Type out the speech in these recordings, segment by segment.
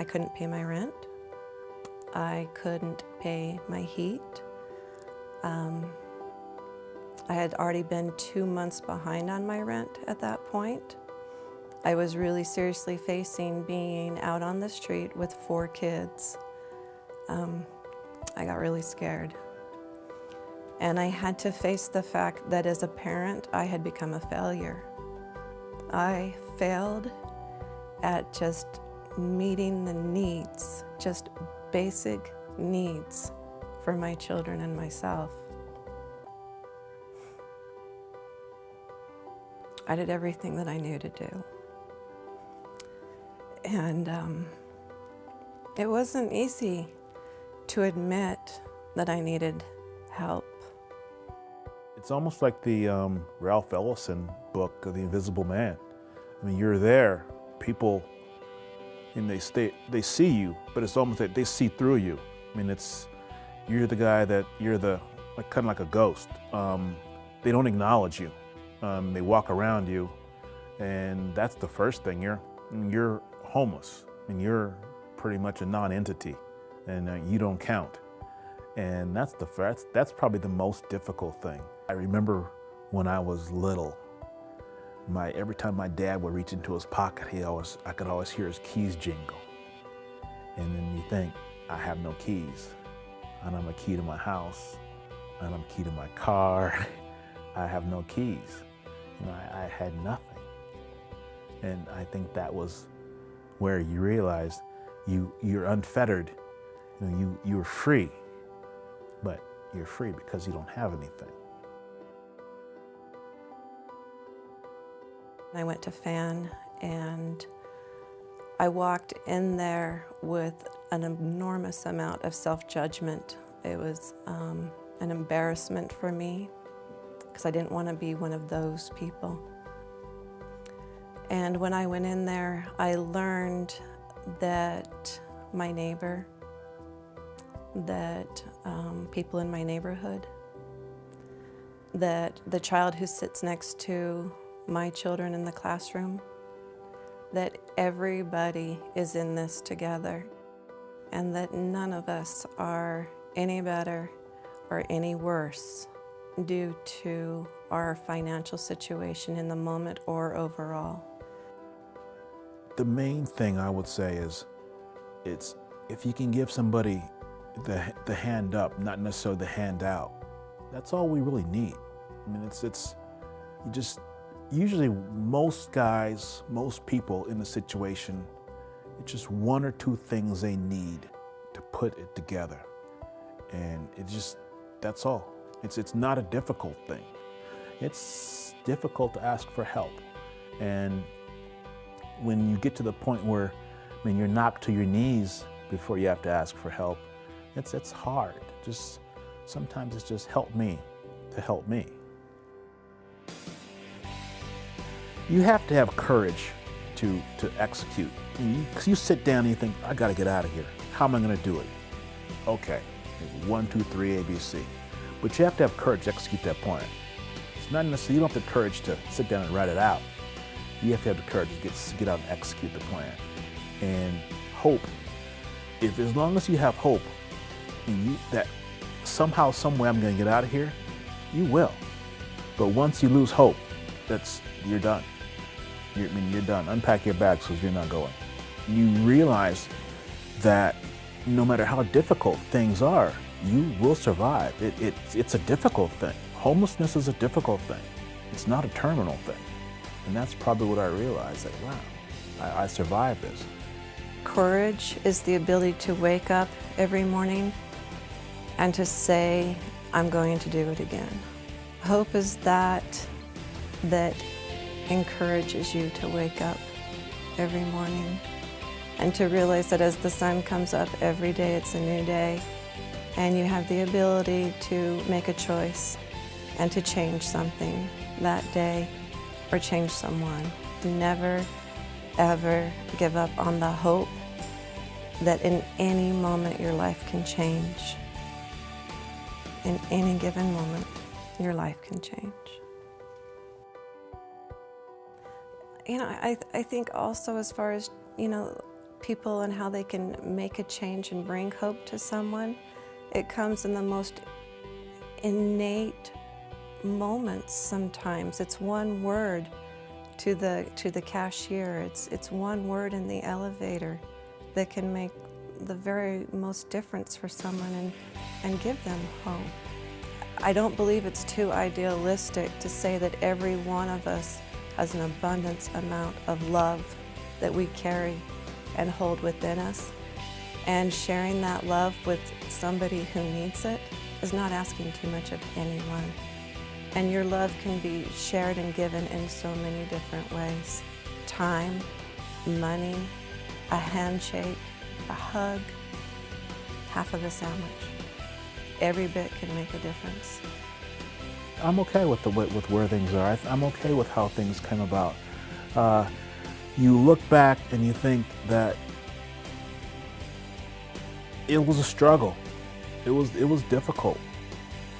couldn't pay my rent. I couldn't pay my heat. I had already been 2 months behind on my rent at that point. I was really seriously facing being out on the street with 4 kids. I got really scared. And I had to face the fact that as a parent, I had become a failure. I failed at just meeting the needs, just basic needs for my children and myself. I did everything that I knew to do. And it wasn't easy to admit that I needed help. It's almost like the Ralph Ellison book, The Invisible Man. I mean, you're there, people, and they see you, but it's almost like they see through you. I mean, you're the guy that, kind of like a ghost. They don't acknowledge you. They walk around you, and that's the first thing. You're homeless, and you're pretty much a non-entity, and you don't count. And that's probably the most difficult thing. I remember when I was little, every time my dad would reach into his pocket, I could always hear his keys jingle. And then you think, I have no keys. I don't have a key to my house. I don't have a key to my car. I have no keys. I had nothing. And I think that was where you realized you're unfettered. You're free, but you're free because you don't have anything. I went to FAN, and I walked in there with an enormous amount of self-judgment. It was an embarrassment for me because I didn't want to be one of those people. And when I went in there, I learned that my neighbor, that people in my neighborhood, that the child who sits next to my children in the classroom, that everybody is in this together, and that none of us are any better or any worse due to our financial situation in the moment or overall. The main thing I would say is, if you can give somebody the hand up, not necessarily the hand out, that's all we really need. I mean, usually most guys, most people in the situation, it's just 1 or 2 things they need to put it together. And that's all. It's not a difficult thing. It's difficult to ask for help. And when you get to the point where, you're knocked to your knees before you have to ask for help, it's hard. Sometimes it's just help me to help me. You have to have courage to execute. Because you sit down and you think, I gotta get out of here. How am I gonna do it? Okay, 1, 2, 3, A, B, C. But you have to have courage to execute that plan. It's not necessarily, you don't have the courage to sit down and write it out. You have to have the courage to get out and execute the plan. And hope, as long as you have hope, that somehow, some way I'm gonna get out of here, you will. But once you lose hope, you're done. You're done. Unpack your bags because you're not going. You realize that no matter how difficult things are, you will survive. It's a difficult thing. Homelessness is a difficult thing. It's not a terminal thing. And that's probably what I realized, that wow, I survived this. Courage is the ability to wake up every morning and to say, I'm going to do it again. Hope is that encourages you to wake up every morning and to realize that as the sun comes up every day, it's a new day, and you have the ability to make a choice and to change something that day or change someone. Never, ever give up on the hope that in any moment your life can change. In any given moment, your life can change. I think also as far as, people and how they can make a change and bring hope to someone, it comes in the most innate moments sometimes. It's one word to the cashier. It's one word in the elevator that can make the very most difference for someone and give them hope. I don't believe it's too idealistic to say that every one of us has an abundance amount of love that we carry and hold within us. And sharing that love with somebody who needs it is not asking too much of anyone. And your love can be shared and given in so many different ways. Time, money, a handshake, a hug, half of a sandwich. Every bit can make a difference. I'm okay with where things are. I'm okay with how things came about. You look back and you think that it was a struggle. It was difficult.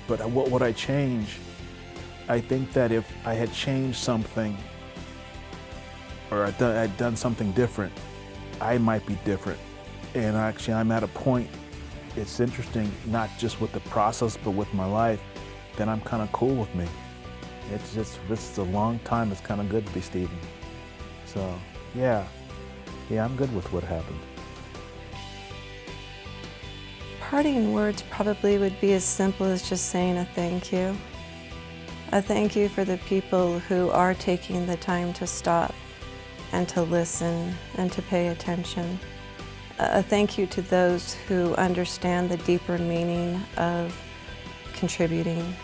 But what would I change? I think that if I had changed something or I'd done something different, I might be different. And actually, I'm at a point, it's interesting, not just with the process, but with my life, then I'm kind of cool with me. It's a long time. It's kind of good to be Stephen. So, yeah, I'm good with what happened. Parting words probably would be as simple as just saying a thank you. A thank you for the people who are taking the time to stop and to listen and to pay attention. A thank you to those who understand the deeper meaning of contributing,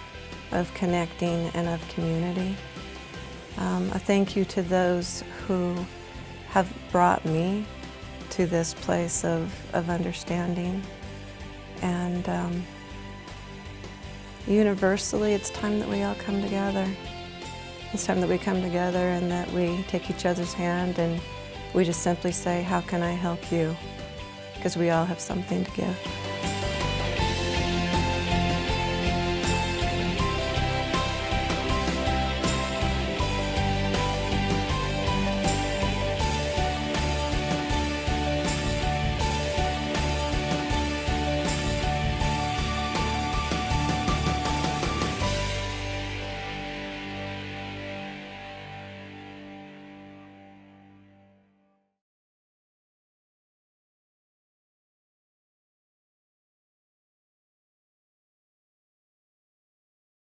of connecting, and of community. A thank you to those who have brought me to this place of understanding. And universally, it's time that we all come together. It's time that we come together and that we take each other's hand and we just simply say, how can I help you? Because we all have something to give.